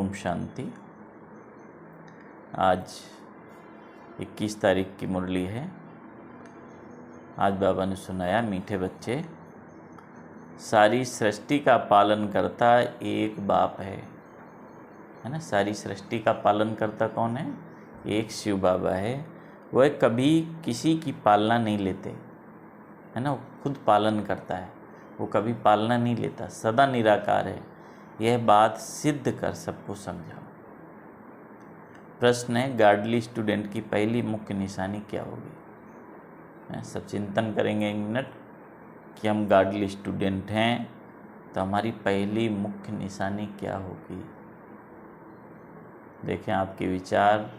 ओम शांति। आज 21 तारीख की मुरली है। आज बाबा ने सुनाया, मीठे बच्चे, सारी सृष्टि का पालन करता एक बाप है ना। सारी सृष्टि का पालन करता कौन है? एक शिव बाबा है। वह कभी किसी की पालना नहीं लेते, है ना। खुद पालन करता है, वो कभी पालना नहीं लेता, सदा निराकार है। यह बात सिद्ध कर सबको समझाओ। प्रश्न है, गार्डली स्टूडेंट की पहली मुख्य निशानी क्या होगी? सब चिंतन करेंगे 1 मिनट कि हम गार्डली स्टूडेंट हैं तो हमारी पहली मुख्य निशानी क्या होगी। देखें आपके विचार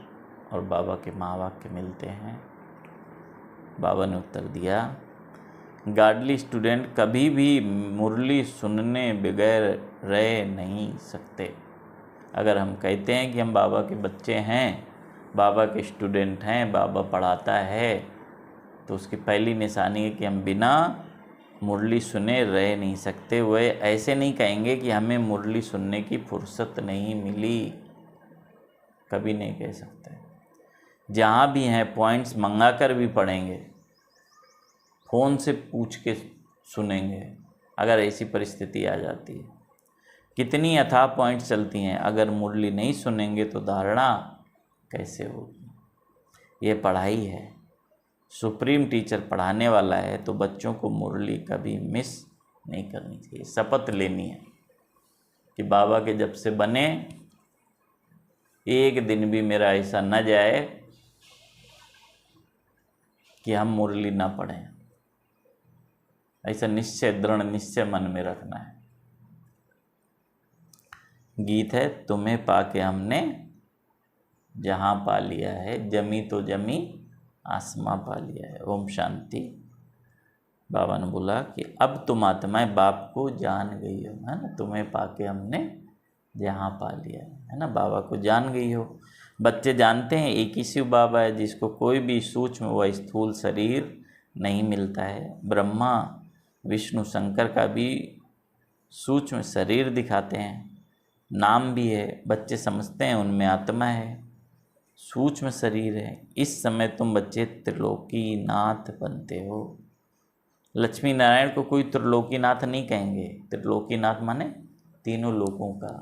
और बाबा के महावाक्य मिलते हैं। बाबा ने उत्तर दिया, गार्डली स्टूडेंट कभी भी मुरली सुनने बगैर रह नहीं सकते। अगर हम कहते हैं कि हम बाबा के बच्चे हैं, बाबा के स्टूडेंट हैं, बाबा पढ़ाता है, तो उसकी पहली निशानी है कि हम बिना मुरली सुने रह नहीं सकते। वह ऐसे नहीं कहेंगे कि हमें मुरली सुनने की फुर्सत नहीं मिली, कभी नहीं कह सकते। जहाँ भी हैं पॉइंट्स मंगा कर भी पढ़ेंगे, फ़ोन से पूछ के सुनेंगे अगर ऐसी परिस्थिति आ जाती है। कितनी अथाह पॉइंट्स चलती हैं, अगर मुरली नहीं सुनेंगे तो धारणा कैसे होगी। ये पढ़ाई है, सुप्रीम टीचर पढ़ाने वाला है, तो बच्चों को मुरली कभी मिस नहीं करनी चाहिए। शपथ लेनी है कि बाबा के जब से बने एक दिन भी मेरा ऐसा न जाए कि हम मुरली ना पढ़ें। ऐसा निश्चय, दृढ़ निश्चय मन में रखना है। गीत है, तुम्हें पाके हमने जहाँ पा लिया है, जमी तो जमी आसमां पा लिया है। ओम शांति। बाबा ने बोला कि अब तुम आत्माएं बाप को जान गई हो, है ना। तुम्हें पाके हमने जहाँ पा लिया है ना। बाबा को जान गई हो। बच्चे जानते हैं एक ही शिव बाबा है, जिसको कोई भी सूक्ष्म व स्थूल शरीर नहीं मिलता है। ब्रह्मा विष्णु शंकर का भी सूक्ष्म शरीर दिखाते हैं, नाम भी है। बच्चे समझते हैं उनमें आत्मा है, सूक्ष्म शरीर है। इस समय तुम बच्चे त्रिलोकीनाथ बनते हो। लक्ष्मी नारायण को कोई त्रिलोकीनाथ नहीं कहेंगे। त्रिलोकीनाथ माने तीनों लोकों का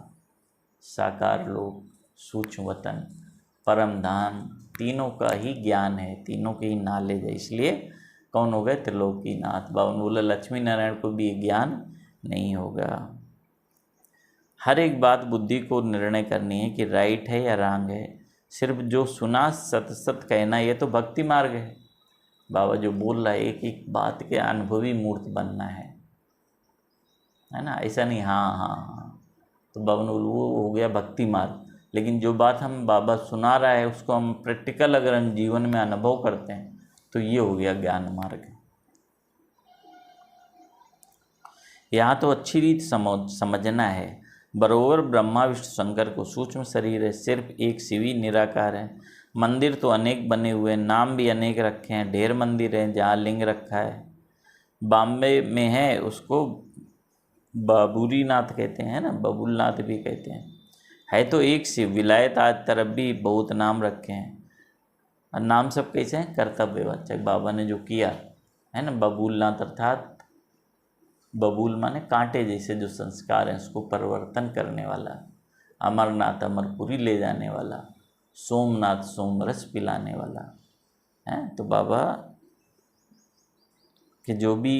साकार लोक, सूक्ष्म वतन, परम धाम, तीनों का ही ज्ञान है, तीनों की ही नॉलेज है। इसलिए कौन हो गए? त्रिलोकीनाथ। बाबा ने बोला लक्ष्मी नारायण को भी ये ज्ञान नहीं होगा। हर एक बात बुद्धि को निर्णय करनी है कि राइट है या रॉन्ग है। सिर्फ जो सुना सत सत कहना, ये तो भक्ति मार्ग है। बाबा जो बोल रहा है, एक एक बात के अनुभवी मूर्त बनना है ना। ऐसा नहीं हाँ हाँ हाँ, तो बाबा ने वो हो गया भक्ति मार्ग। लेकिन जो बात हम बाबा सुना रहा है उसको हम प्रैक्टिकल अगर हम जीवन में अनुभव करते हैं तो ये हो गया ज्ञान मार्ग। यहाँ तो अच्छी रीत समझना है। बरोबर ब्रह्मा विष्णु शंकर को सूक्ष्म शरीर है, सिर्फ एक शिव ही निराकार है। मंदिर तो अनेक बने हुए हैं, नाम भी अनेक रखे हैं। ढेर मंदिर हैं जहाँ लिंग रखा है। बॉम्बे में है, उसको बाबूरीनाथ कहते हैं ना, बबुलनाथ भी कहते हैं। है तो एक शिव। विलायत आज तरफ भी बहुत नाम रखे हैं, और नाम सब कैसे हैं? कर्तव्यवाचक। बाबा ने जो किया है ना, बबुलनाथ अर्थात बबूल माने कांटे जैसे जो संस्कार हैं उसको परिवर्तन करने वाला। अमरनाथ अमरपुरी ले जाने वाला। सोमनाथ सोमरस पिलाने वाला है। तो बाबा के जो भी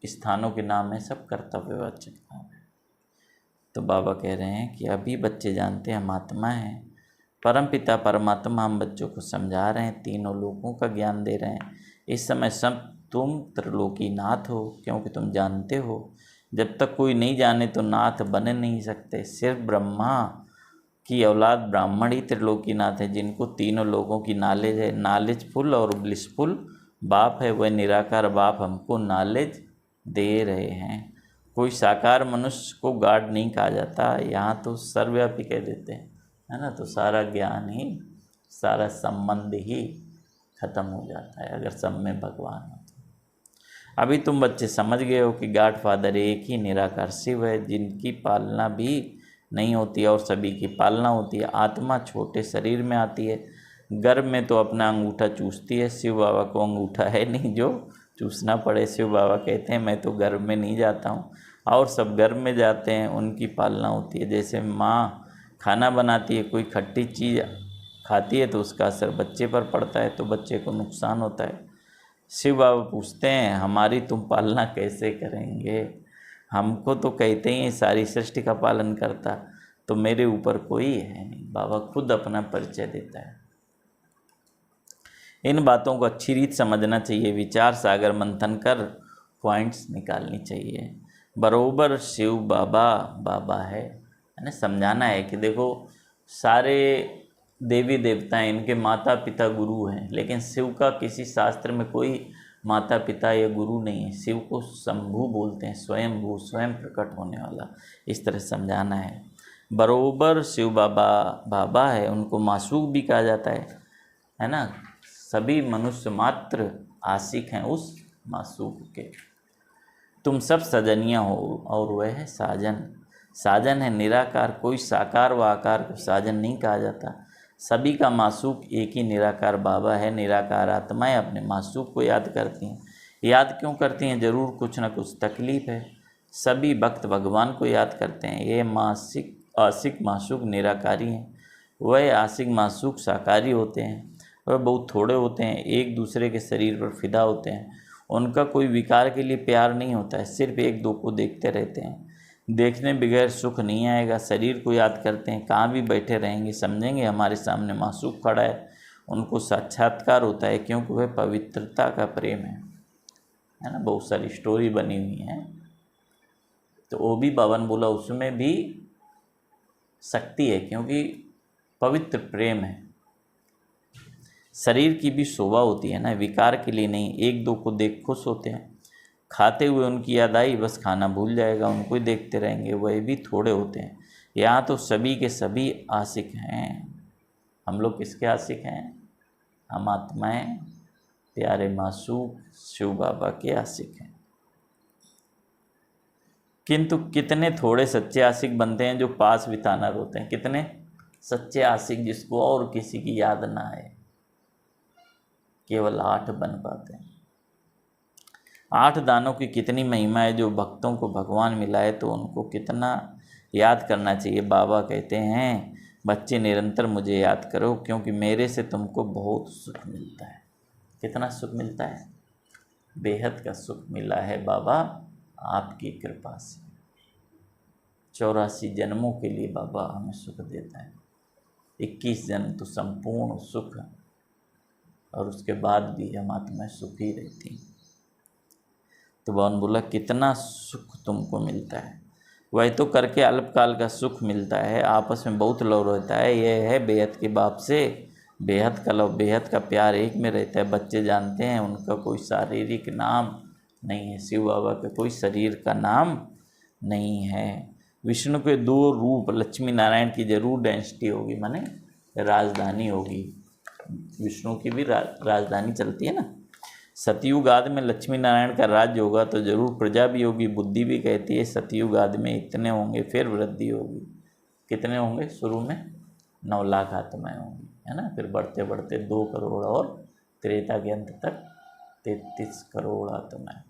स्थानों के नाम है सब कर्तव्यवाचक नाम है। तो बाबा कह रहे हैं कि अभी बच्चे जानते हैं हम आत्मा हैं। परमपिता परमात्मा हम बच्चों को समझा रहे हैं, तीनों लोगों का ज्ञान दे रहे हैं। इस समय सब तुम त्रिलोकीनाथ हो, क्योंकि तुम जानते हो। जब तक कोई नहीं जाने तो नाथ बन नहीं सकते। सिर्फ ब्रह्मा की औलाद ब्राह्मण ही त्रिलोकीनाथ है, जिनको तीनों लोगों की नॉलेज है। नॉलेजफुल और ब्लिसफुल बाप है, वह निराकार बाप हमको नॉलेज दे रहे हैं। कोई साकार मनुष्य को गार्ड नहीं कहा जाता, यहाँ तो सर्वव्यापी कह देते हैं, है ना। तो सारा ज्ञान ही, सारा संबंध ही खत्म हो जाता है अगर सब में भगवान हो। अभी तुम बच्चे समझ गए हो कि गॉड फादर एक ही निराकार शिव है, जिनकी पालना भी नहीं होती है और सभी की पालना होती है। आत्मा छोटे शरीर में आती है, गर्भ में तो अपना अंगूठा चूसती है। शिव बाबा को अंगूठा है नहीं जो चूसना पड़े। शिव बाबा कहते हैं मैं तो गर्भ में नहीं जाता हूँ, और सब गर्भ में जाते हैं, उनकी पालना होती है। जैसे माँ खाना बनाती है, कोई खट्टी चीज़ खाती है तो उसका असर बच्चे पर पड़ता है, तो बच्चे को नुकसान होता है। शिव बाबा पूछते हैं हमारी तुम पालना कैसे करेंगे, हमको तो कहते ही सारी सृष्टि का पालन करता, तो मेरे ऊपर कोई है नहीं। बाबा खुद अपना परिचय देता है। इन बातों को अच्छी रीत समझना चाहिए, विचार सागर मंथन कर पॉइंट्स निकालनी चाहिए। बरोबर शिव बाबा बाबा है ना, समझाना है कि देखो सारे देवी देवता हैं, इनके माता पिता गुरु हैं, लेकिन शिव का किसी शास्त्र में कोई माता पिता या गुरु नहीं है। शिव को शंभु बोलते हैं, स्वयंभू, स्वयं प्रकट होने वाला, इस तरह समझाना है। बरोबर शिव बाबा बाबा है, उनको मासूक भी कहा जाता है ना। सभी मनुष्य मात्र आशिक हैं उस मासूक के। तुम सब सजनिया हो और वह है साजन। साजन है निराकार, कोई साकार व आकार को साजन नहीं कहा जाता। सभी का मासूक एक ही निराकार बाबा है। निराकार आत्माएं अपने मासूक को याद करती हैं। याद क्यों करती हैं? जरूर कुछ न कुछ तकलीफ है। सभी भक्त भगवान को याद करते हैं। ये आशिक मासूक निराकारी हैं, वह आशिक मासूक साकारी होते हैं। वह बहुत थोड़े होते हैं, एक दूसरे के शरीर पर फिदा होते हैं। उनका कोई विकार के लिए प्यार नहीं होता है, सिर्फ एक दो को देखते रहते हैं। देखने बगैर सुख नहीं आएगा। शरीर को याद करते हैं, कहाँ भी बैठे रहेंगे समझेंगे हमारे सामने मासूक खड़ा है, उनको साक्षात्कार होता है, क्योंकि वह पवित्रता का प्रेम है ना। बहुत सारी स्टोरी बनी हुई है, तो वो भी बावन बोला उसमें भी शक्ति है, क्योंकि पवित्र प्रेम है। शरीर की भी शोभा होती है ना, विकार के लिए नहीं। एक दो को देख खुश होते हैं, खाते हुए उनकी याद आई बस खाना भूल जाएगा, उनको ही देखते रहेंगे, वह भी थोड़े होते हैं। यहाँ तो सभी के सभी आशिक हैं। हम लोग किसके आशिक हैं? हम आत्माएं प्यारे मासूक शिव बाबा के आशिक हैं। किंतु कितने थोड़े सच्चे आशिक बनते हैं जो पास बिताना रोते हैं। कितने सच्चे आशिक जिसको और किसी की याद ना आए, केवल 8 बन पाते हैं। 8 दानों की कितनी महिमा है। जो भक्तों को भगवान मिला है तो उनको कितना याद करना चाहिए। बाबा कहते हैं बच्चे निरंतर मुझे याद करो, क्योंकि मेरे से तुमको बहुत सुख मिलता है। कितना सुख मिलता है? बेहद का सुख मिला है बाबा आपकी कृपा से। 84 जन्मों के लिए बाबा हमें सुख देता है। 21 जन्म तो संपूर्ण सुख, और उसके बाद भी हम आत्मा सुखी रहती हैं। तो भगवान बोला कितना सुख तुमको मिलता है। वह तो करके अल्पकाल का सुख मिलता है, आपस में बहुत लव रहता है। यह है बेहद के बाप से बेहद का लव, बेहद का प्यार एक में रहता है। बच्चे जानते हैं उनका कोई शारीरिक नाम नहीं है, शिव बाबा का कोई शरीर का नाम नहीं है। विष्णु के 2 रूप, लक्ष्मी नारायण की जरूर डेंसिटी होगी, माने राजधानी होगी। विष्णु की भी राजधानी चलती है ना। सतयुग आदि में लक्ष्मी नारायण का राज्य होगा तो जरूर प्रजा भी होगी। बुद्धि भी कहती है सतयुग आदि में इतने होंगे, फिर वृद्धि होगी। कितने होंगे? शुरू में 9 लाख आत्माएं होंगी, है ना। फिर बढ़ते बढ़ते 2 करोड़ और त्रेता के अंत तक 33 करोड़ आत्माएं।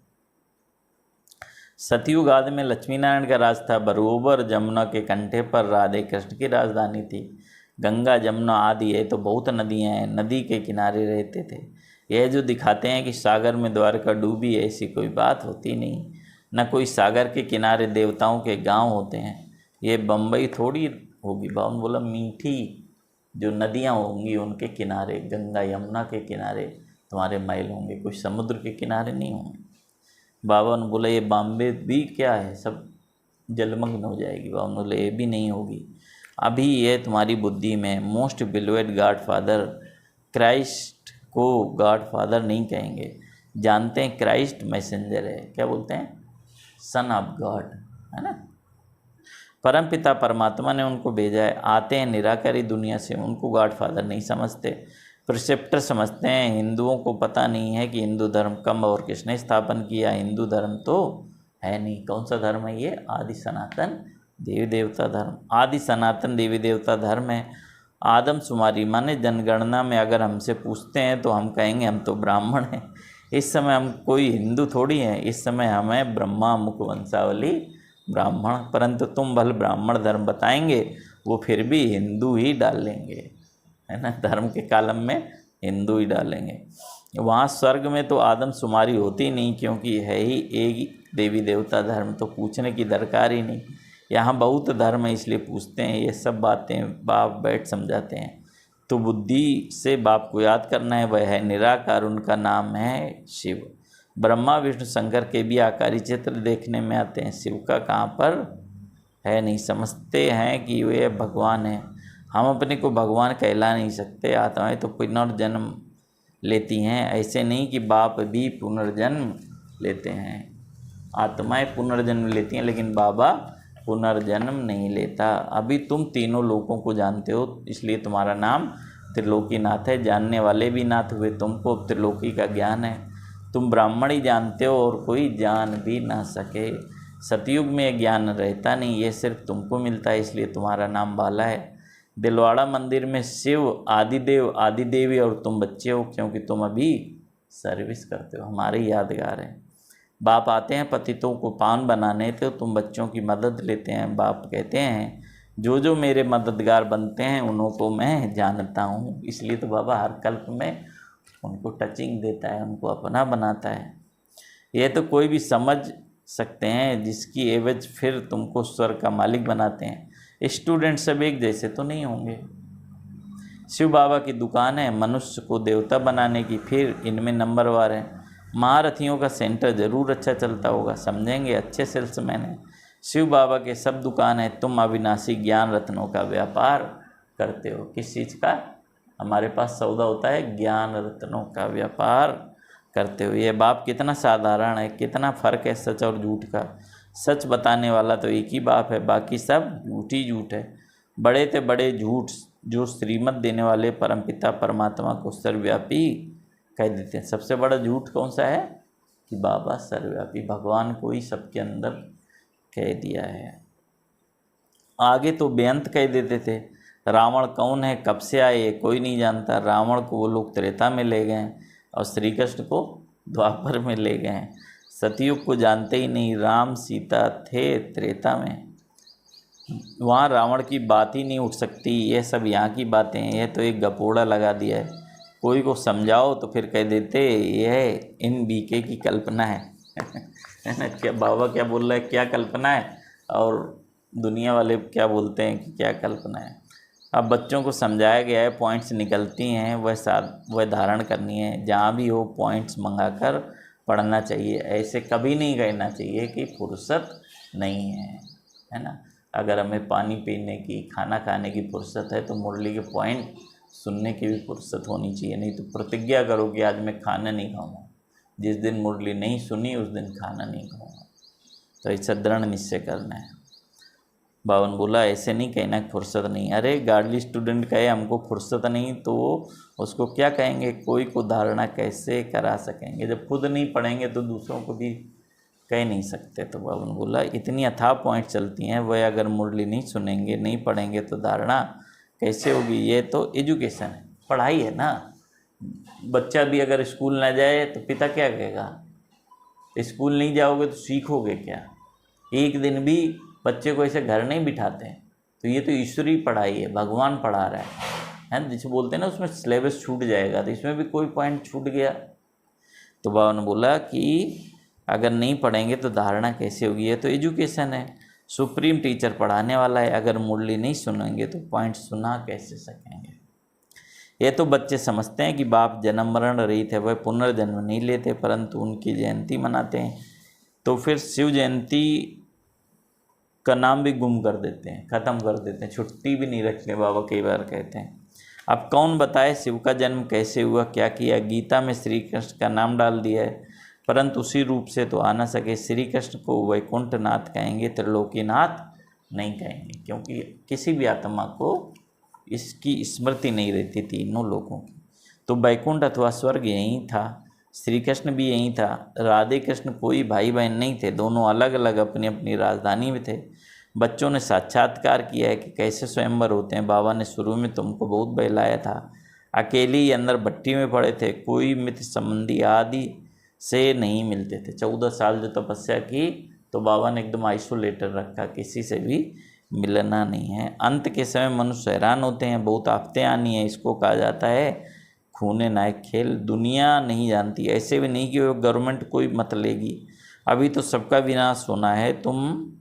सतयुग आदि में लक्ष्मी नारायण का राज था। बरोबर जमुना के कंठे पर राधे कृष्ण की राजधानी थी। गंगा जमुना आदि है तो बहुत नदियाँ हैं, नदी के किनारे रहते थे। यह जो दिखाते हैं कि सागर में द्वारका डूबी है, ऐसी कोई बात होती नहीं। न कोई सागर के किनारे देवताओं के गांव होते हैं। ये बम्बई थोड़ी होगी। बावन बोला मीठी जो नदियां होंगी उनके किनारे, गंगा यमुना के किनारे तुम्हारे महल होंगे, कोई समुद्र के किनारे नहीं होंगे। बाबा ने बोला ये बॉम्बे भी क्या है, सब जलमग्न हो जाएगी। बाबा ने बोला ये भी नहीं होगी। अभी ये तुम्हारी बुद्धि में। Most beloved God father, Christ को गॉड फादर नहीं कहेंगे, जानते हैं क्राइस्ट मैसेंजर है। क्या बोलते हैं? सन ऑफ गॉड, है ना। परमपिता परमात्मा ने उनको भेजा है। आते हैं निराकारी दुनिया से, उनको गॉड फादर नहीं समझते, प्रिसेप्टर समझते हैं। हिंदुओं को पता नहीं है कि हिंदू धर्म कब और किसने स्थापन किया। हिंदू धर्म तो है नहीं। कौन सा धर्म है ये? आदि सनातन देवी देवता धर्म आदि सनातन देवी देवता धर्म है। आदमशुमारी माने जनगणना में अगर हमसे पूछते हैं तो हम कहेंगे हम तो ब्राह्मण हैं। इस समय हम कोई हिंदू थोड़ी हैं, इस समय हमें ब्रह्मा मुख वंशावली ब्राह्मण, परंतु तुम भले ब्राह्मण धर्म बताएंगे वो फिर भी हिंदू ही डालेंगे, है ना, धर्म के कालम में हिंदू ही डालेंगे। वहाँ स्वर्ग में तो आदमशुमारी होती नहीं, क्योंकि है ही एक देवी देवता धर्म, तो पूछने की दरकार ही नहीं। यहाँ बहुत धर्म है इसलिए पूछते हैं, ये सब बातें बाप बैठ समझाते हैं। तो बुद्धि से बाप को याद करना है, वह है निराकार, उनका नाम है शिव। ब्रह्मा विष्णु शंकर के भी आकारी चित्र देखने में आते हैं, शिव का कहाँ पर है नहीं। समझते हैं कि वे भगवान हैं। हम अपने को भगवान कहला नहीं सकते। आत्माएं तो पुनर्जन्म लेती हैं, ऐसे नहीं कि बाप भी पुनर्जन्म लेते हैं। आत्माएं पुनर्जन्म लेती हैं लेकिन बाबा पुनर्जन्म नहीं लेता। अभी तुम तीनों लोगों को जानते हो, इसलिए तुम्हारा नाम त्रिलोकीनाथ है। जानने वाले भी नाथ हुए, तुमको त्रिलोकी का ज्ञान है। तुम ब्राह्मण ही जानते हो और कोई जान भी ना सके। सतयुग में ज्ञान रहता नहीं, ये सिर्फ तुमको मिलता है, इसलिए तुम्हारा नाम बाला है। दिलवाड़ा मंदिर में शिव आदिदेव आदिदेवी और तुम बच्चे हो, क्योंकि तुम अभी सर्विस करते हो, हमारे यादगार हैं। बाप आते हैं पतितों को पावन बनाने, तो तुम बच्चों की मदद लेते हैं। बाप कहते हैं जो जो मेरे मददगार बनते हैं उन्हों को मैं जानता हूँ, इसलिए तो बाबा हर कल्प में उनको टचिंग देता है, उनको अपना बनाता है। ये तो कोई भी समझ सकते हैं, जिसकी एवज फिर तुमको स्वर्ग का मालिक बनाते हैं। स्टूडेंट सब एक जैसे तो नहीं होंगे। शिव बाबा की दुकान है मनुष्य को देवता बनाने की, फिर इनमें नंबरवार है। महारथियों का सेंटर जरूर अच्छा चलता होगा, समझेंगे अच्छे सेल्समैन है। शिव बाबा के सब दुकान है, तुम अविनाशी ज्ञान रत्नों का व्यापार करते हो। किस चीज़ का? हमारे पास सौदा होता है, ज्ञान रत्नों का व्यापार करते हो। ये बाप कितना साधारण है, कितना फ़र्क है सच और झूठ का। सच बताने वाला तो एक ही बाप है, बाकी सब झूठ ही झूठ है। बड़े से बड़े झूठ जो श्रीमत देने वाले परमपिता परमात्मा को सर्वव्यापी कह देते हैं। सबसे बड़ा झूठ कौन सा है? कि बाबा सर्वव्यापी, भगवान को ही सबके अंदर कह दिया है। आगे तो बेअंत कह देते थे। रावण कौन है, कब से आए, कोई नहीं जानता। रावण को वो लोग त्रेता में ले गए और श्री कृष्ण को द्वापर में ले गए। सतयुग को जानते ही नहीं, राम सीता थे त्रेता में। वहाँ रावण की बात ही नहीं उठ सकती। ये सब यहाँ की बातें हैं, ये तो एक गपोड़ा लगा दिया है। कोई को समझाओ तो फिर कह देते यह इन बीके की कल्पना है है ना। क्या बाबा क्या बोल रहा है, क्या कल्पना है, और दुनिया वाले क्या बोलते हैं कि क्या कल्पना है। अब बच्चों को समझाया गया है, पॉइंट्स निकलती हैं, वह धारण करनी है। जहाँ भी हो पॉइंट्स मंगाकर पढ़ना चाहिए। ऐसे कभी नहीं कहना चाहिए कि फुर्सत नहीं है ना। अगर हमें पानी पीने की, खाना खाने की फुर्सत है तो मुरली के पॉइंट सुनने की भी फुर्सत होनी चाहिए। नहीं तो प्रतिज्ञा करो कि आज मैं खाना नहीं खाऊंगा, जिस दिन मुरली नहीं सुनी उस दिन खाना नहीं खाऊंगा। तो ऐसा दृढ़ निश्चय करना है। बावन बोला ऐसे नहीं कहना कि फुर्सत नहीं। अरे गार्डली स्टूडेंट कहे हमको फुर्सत नहीं तो उसको क्या कहेंगे, कोई को धारणा कैसे करा सकेंगे। जब खुद नहीं पढ़ेंगे तो दूसरों को भी कह नहीं सकते। तो बावन बोला इतनी अथाह पॉइंट चलती हैं, वह अगर मुरली नहीं सुनेंगे, नहीं पढ़ेंगे तो धारणा कैसे होगी। ये तो एजुकेशन है, पढ़ाई है ना। बच्चा भी अगर स्कूल ना जाए तो पिता क्या कहेगा, स्कूल नहीं जाओगे तो सीखोगे क्या। एक दिन भी बच्चे को ऐसे घर नहीं बिठाते हैं। तो ये तो ईश्वरीय पढ़ाई है, भगवान पढ़ा रहा है ना। जिसे बोलते हैं ना उसमें सिलेबस छूट जाएगा, तो इसमें भी कोई पॉइंट छूट गया। तो बाबा ने बोला कि अगर नहीं पढ़ेंगे तो धारणा कैसे होगी। ये तो एजुकेशन है, सुप्रीम टीचर पढ़ाने वाला है। अगर मुरली नहीं सुनेंगे तो पॉइंट सुना कैसे सकेंगे। ये तो बच्चे समझते हैं कि बाप जन्म मरण रहित है, वह पुनर्जन्म नहीं लेते, परंतु उनकी जयंती मनाते हैं। तो फिर शिव जयंती का नाम भी गुम कर देते हैं, ख़त्म कर देते हैं, छुट्टी भी नहीं रखते। बाबा कई बार कहते हैं अब कौन बताए शिव का जन्म कैसे हुआ, क्या किया। गीता में श्री कृष्ण का नाम डाल दिया है, परंतु उसी रूप से तो आ ना सके। श्री कृष्ण को वैकुंठनाथ कहेंगे, त्रिलोकीनाथ नहीं कहेंगे, क्योंकि किसी भी आत्मा को इसकी स्मृति नहीं रहती तीनों लोगों की। तो वैकुंठ अथवा स्वर्ग यहीं था, श्री कृष्ण भी यहीं था। राधे कृष्ण कोई भाई बहन नहीं थे, दोनों अलग अलग अपनी अपनी राजधानी में थे। बच्चों ने साक्षात्कार किया है कि कैसे स्वयंवर होते हैं। बाबा ने शुरू में तुमको बहुत बहलाया था, अकेले ही अंदर भट्टी में पड़े थे, कोई मित्र संबंधी आदि से नहीं मिलते थे। 14 साल जो तपस्या की तो बाबा ने एकदम आइसोलेटेड रखा, किसी से भी मिलना नहीं है। अंत के समय मनुष्य हैरान होते हैं, बहुत आफतें आनी है, इसको कहा जाता है खूने नायक खेल। दुनिया नहीं जानती, ऐसे भी नहीं कि वो गवर्नमेंट कोई मत लेगी, अभी तो सबका विनाश होना है। तुम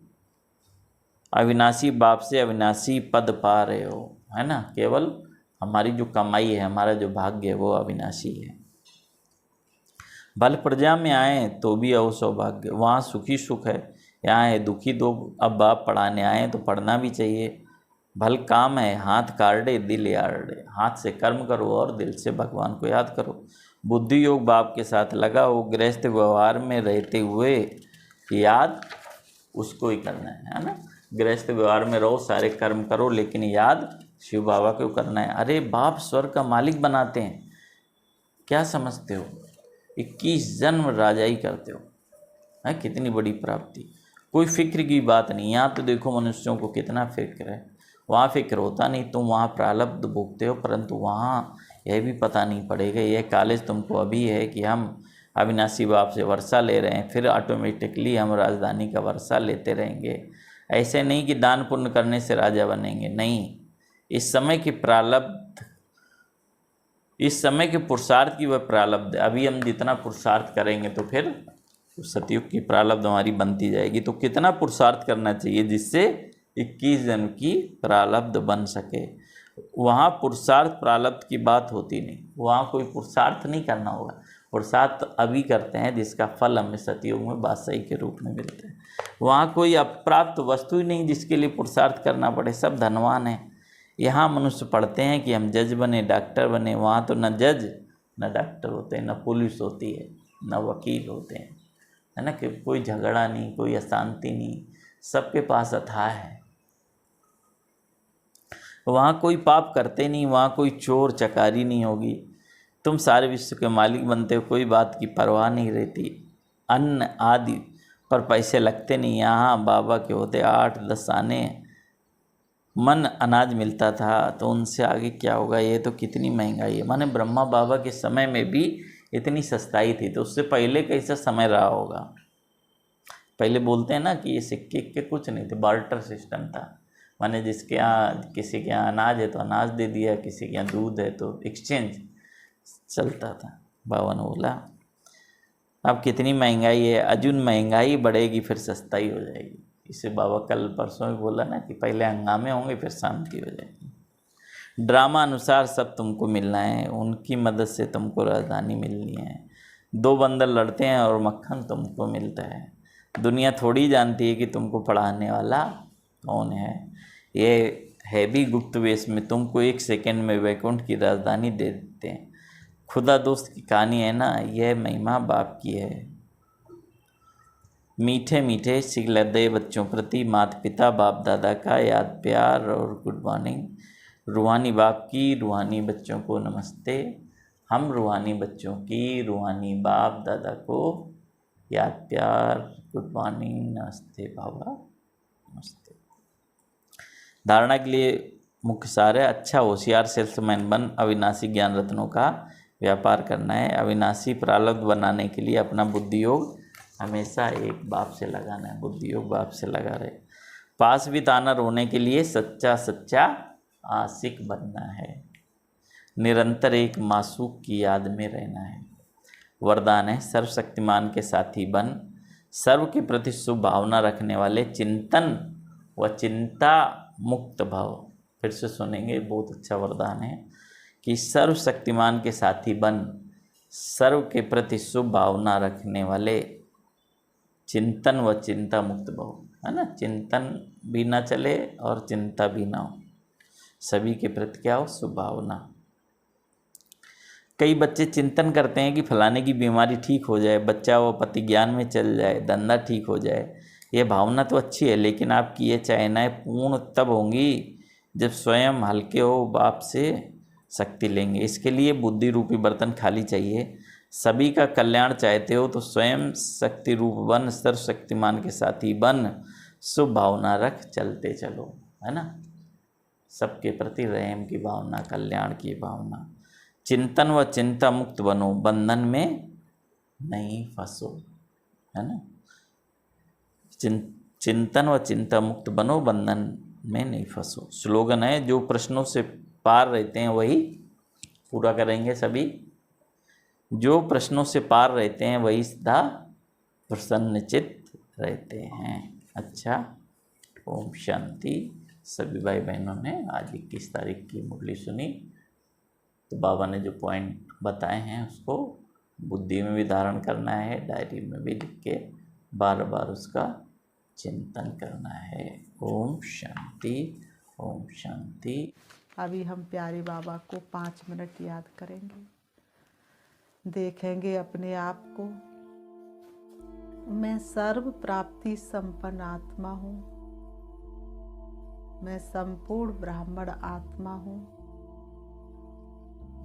अविनाशी बाप से अविनाशी पद पा रहे हो, है ना। केवल हमारी जो कमाई है, हमारा जो भाग्य है वो अविनाशी है। भल प्रजा में आए तो भी अहो सौभाग्य, वहाँ सुखी सुख है, यहाँ है दुखी दो। अब बाप पढ़ाने आए तो पढ़ना भी चाहिए। भल काम है हाथ काटे दिल यार्डे, हाथ से कर्म करो और दिल से भगवान को याद करो। बुद्धि योग बाप के साथ लगा हो, गृहस्थ व्यवहार में रहते हुए याद उसको ही करना है ना। गृहस्थ व्यवहार में रहो, सारे कर्म करो, लेकिन याद शिव बाबा को करना है। अरे बाप स्वर्ग का मालिक बनाते हैं, क्या समझते हो? 21 जन्म राजाई करते हो, है कितनी बड़ी प्राप्ति। कोई फिक्र की बात नहीं। यहाँ तो देखो मनुष्यों को कितना फिक्र है, वहाँ फिक्र होता नहीं। तुम वहाँ प्रारब्ध भोगते हो, परंतु वहाँ यह भी पता नहीं पड़ेगा। यह कॉलेज तुमको अभी है कि हम अविनाशी बाप से वर्षा ले रहे हैं, फिर ऑटोमेटिकली हम राजधानी का वर्षा लेते रहेंगे। ऐसे नहीं कि दान पुण्य करने से राजा बनेंगे, नहीं। इस समय की प्रारब्ध, इस समय के पुरुषार्थ की वह प्रारब्ध है। अभी हम जितना पुरुषार्थ करेंगे तो फिर सतयुग की प्रारब्ध हमारी बनती जाएगी। तो कितना पुरुषार्थ करना चाहिए जिससे 21 जन्म की प्रारब्ध बन सके। वहाँ पुरुषार्थ प्रारब्ध की बात होती नहीं, वहाँ कोई पुरुषार्थ नहीं करना होगा। पुरुषार्थ अभी करते हैं जिसका फल हमें सतयुग में बादशाही के रूप में मिलता है। वहाँ कोई अप्राप्त वस्तु ही नहीं जिसके लिए पुरुषार्थ करना पड़े, सब धनवान है। यहाँ मनुष्य पढ़ते हैं कि हम जज बने, डॉक्टर बने, वहाँ तो न जज न डॉक्टर होते हैं, न पुलिस होती है, न वकील होते हैं, है ना। कि कोई झगड़ा नहीं, कोई अशांति नहीं, सबके पास अथाह है। वहाँ कोई पाप करते नहीं, वहाँ कोई चोर चकारी नहीं होगी। तुम सारे विश्व के मालिक बनते हो, कोई बात की परवाह नहीं रहती। अन्न आदि पर पैसे लगते नहीं। यहाँ बाबा के होते 8-10 आने, मन अनाज मिलता था, तो उनसे आगे क्या होगा। ये तो कितनी महंगाई है। माने ब्रह्मा बाबा के समय में भी इतनी सस्ताई थी, तो उससे पहले कैसा समय रहा होगा। पहले बोलते हैं ना कि ये सिक्के के कुछ नहीं थे, बार्टर सिस्टम था। माने जिसके यहाँ, किसी के यहाँ अनाज है तो अनाज दे दिया, किसी के यहाँ दूध है तो एक्सचेंज चलता था। बाबा ने बोला अब कितनी महंगाई है, अजून महंगाई बढ़ेगी फिर सस्ताई हो जाएगी। इसे बाबा कल परसों में बोला ना कि पहले हंगामे होंगे फिर शांति हो जाएगी। ड्रामा अनुसार सब तुमको मिलना है, उनकी मदद से तुमको राजधानी मिलनी है। 2 बंदर लड़ते हैं और मक्खन तुमको मिलता है। दुनिया थोड़ी जानती है कि तुमको पढ़ाने वाला कौन है। ये है भी गुप्त वेश में, तुमको 1 सेकंड में वैकुंठ की राजधानी दे देते हैं। खुदा दोस्त की कहानी है ना, यह महिमा बाप की है। मीठे मीठे सिखलदे बच्चों प्रति माता पिता बाप दादा का याद प्यार और गुड मॉर्निंग। रूहानी बाप की रूहानी बच्चों को नमस्ते। हम रूहानी बच्चों की रूहानी बाप दादा को याद प्यार, गुड मॉर्निंग, नमस्ते बाबा, नमस्ते। धारणा के लिए मुख्य सार है, अच्छा होशियार सेल्समैन बन, अविनाशी ज्ञान रत्नों का व्यापार करना है। अविनाशी प्रारब्ध बनाने के लिए अपना बुद्धि योग हमेशा एक बाप से लगाना है, बुद्धि योग बाप से लगा रहे। पास भी ताना रोने के लिए सच्चा सच्चा आशिक बनना है। निरंतर एक मासूक की याद में रहना है। वरदान है, सर्वशक्तिमान के साथी बन, सर्व के प्रति शुभ भावना रखने वाले, चिंतन व चिंता मुक्त भाव। फिर से सुनेंगे, बहुत अच्छा वरदान है कि सर्वशक्तिमान के साथी बन, सर्व के प्रति शुभ भावना रखने वाले, चिंतन व चिंता मुक्त भाव, है ना। चिंतन भी ना चले और चिंता भी ना हो, सभी के प्रति क्या हो, शुभ भावना। कई बच्चे चिंतन करते हैं कि फलाने की बीमारी ठीक हो जाए, बच्चा व पति ज्ञान में चल जाए, धंधा ठीक हो जाए। ये भावना तो अच्छी है, लेकिन आपकी ये चाहनाएं पूर्ण तब होंगी जब स्वयं हल्के हो बाप से शक्ति लेंगे। इसके लिए बुद्धि रूपी बर्तन खाली चाहिए। सभी का कल्याण चाहते हो तो स्वयं शक्ति रूप बन, सर्वशक्तिमान के साथी बन, शुभ भावना रख चलते चलो, है ना। सबके प्रति रहम की भावना, कल्याण की भावना। चिंतन व चिंता मुक्त बनो, बंधन में नहीं फंसो, है ना। चिंतन व चिंता मुक्त बनो, बंधन में नहीं फंसो। स्लोगन है, जो प्रश्नों से पार रहते हैं वही पूरा करेंगे सभी। जो प्रश्नों से पार रहते हैं वही सदा प्रसन्नचित्त रहते हैं। अच्छा, ओम शांति। सभी भाई बहनों ने आज 21 तारीख की मुरली सुनी, तो बाबा ने जो पॉइंट बताए हैं उसको बुद्धि में भी धारण करना है, डायरी में भी लिख के बार बार उसका चिंतन करना है। ओम शांति, ओम शांति। अभी हम प्यारे बाबा को 5 मिनट याद करेंगे, देखेंगे अपने आप को। मैं सर्व प्राप्ति संपन्न आत्मा हूँ, मैं संपूर्ण ब्राह्मण आत्मा हूँ,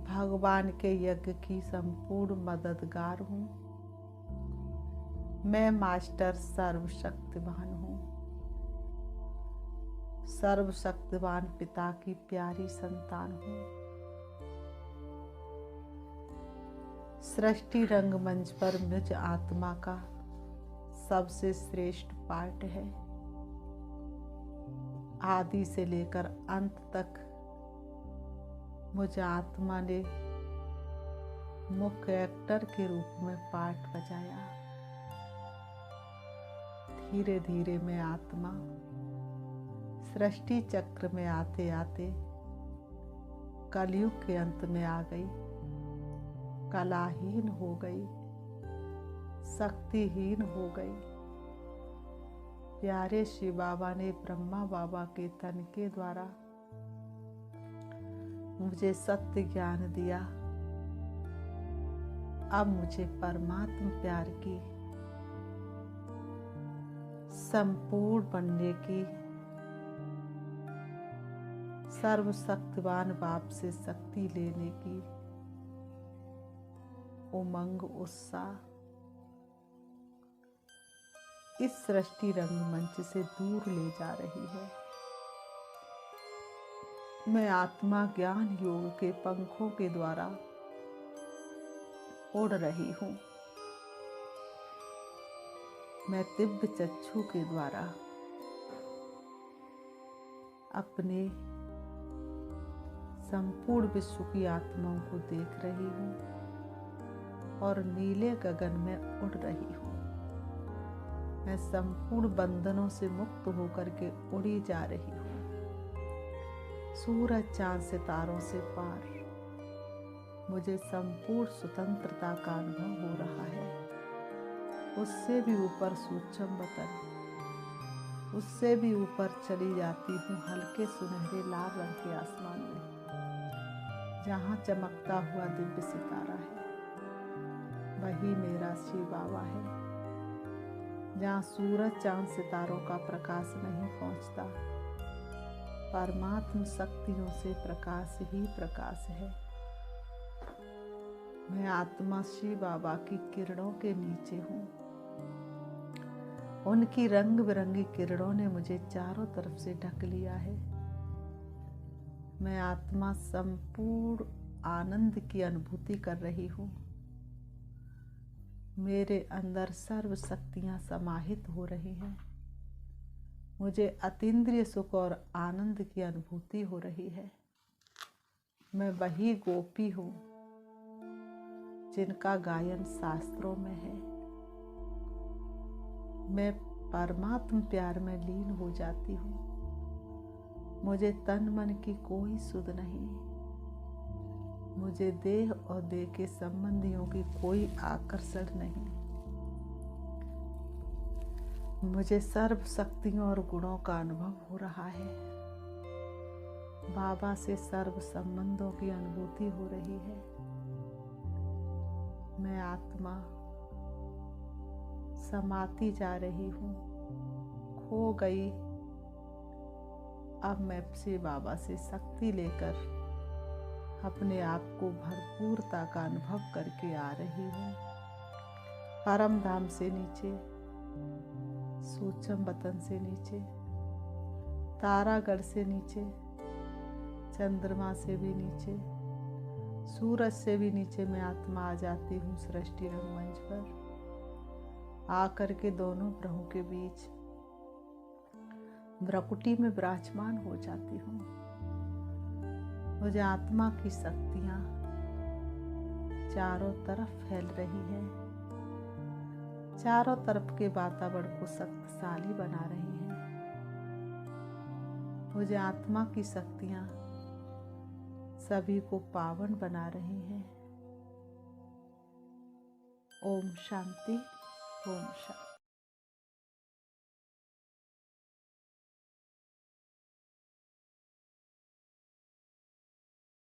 भगवान के यज्ञ की संपूर्ण मददगार हूँ, मैं मास्टर सर्वशक्तिवान हूँ, सर्वशक्तिवान पिता की प्यारी संतान हूँ। सृष्टि रंगमंच पर मुझ आत्मा का सबसे श्रेष्ठ पाठ है। आदि से लेकर अंत तक मुझ आत्मा ने मुख्य एक्टर के रूप में पाठ बजाया। धीरे धीरे मैं आत्मा सृष्टि चक्र में आते आते कलयुग के अंत में आ गई, कलाहीन हो गई, शक्तिहीन हो गई। प्यारे शिव बाबा ने ब्रह्मा बाबा के तन के द्वारा मुझे सत्य ज्ञान दिया। अब मुझे परमात्मा प्यार की संपूर्ण बनने की, सर्वशक्तिवान बाप से शक्ति लेने की उमंग उत्साह इस सृष्टि रंगमंच से दूर ले जा रही है। मैं आत्मा ज्ञान योग के पंखों के द्वारा उड़ रही हूँ। मैं दिव्य चक्षु के द्वारा अपने संपूर्ण विश्व की आत्माओं को देख रही हूँ और नीले गगन में उड़ रही हूँ। मैं संपूर्ण बंधनों से मुक्त होकर के उड़ी जा रही हूँ। सूरज चांद सितारों से पार मुझे संपूर्ण स्वतंत्रता का अनुभव हो रहा है। उससे भी ऊपर सूक्ष्म वतन, उससे भी ऊपर चली जाती हूँ हल्के सुनहरे लाल रंग के आसमान में, जहाँ चमकता हुआ दिव्य सितारा है। वही मेरा शिव बाबा है। जहाँ सूरज चांद सितारों का प्रकाश नहीं पहुँचता, परमात्म शक्तियों से प्रकाश ही प्रकाश है। मैं आत्मा शिव बाबा की किरणों के नीचे हूँ। उनकी रंग बिरंगी किरणों ने मुझे चारों तरफ से ढक लिया है। मैं आत्मा संपूर्ण आनंद की अनुभूति कर रही हूँ। मेरे अंदर सर्व शक्तियाँ समाहित हो रही हैं। मुझे अतीन्द्रिय सुख और आनंद की अनुभूति हो रही है। मैं वही गोपी हूँ जिनका गायन शास्त्रों में है। मैं परमात्म प्यार में लीन हो जाती हूँ। मुझे तन मन की कोई सुध नहीं। मुझे देह और देह के संबंधियों की कोई आकर्षण नहीं। मुझे सर्व शक्तियों और गुणों का अनुभव हो रहा है। बाबा से सर्व संबंधों की अनुभूति हो रही है। मैं आत्मा समाती जा रही हूँ, खो गई। अब मैं शिव बाबा से शक्ति लेकर अपने आप को भरपूरता का अनुभव करके आ रही हूँ। परम धाम से नीचे सूक्ष्म वतन से नीचे, तारागढ़ से नीचे, चंद्रमा से भी नीचे, सूरज से भी नीचे मैं आत्मा आ जाती हूँ सृष्टि रंगमंच पर। आकर के दोनों ग्रहों के बीच भ्रकुटी में विराजमान हो जाती हूँ। मुझे आत्मा की शक्तियाँ चारों तरफ फैल रही है, चारों तरफ के वातावरण को शक्तिशाली बना रही है। मुझे आत्मा की शक्तियाँ सभी को पावन बना रही हैं। ओम शांति, ओम शांति।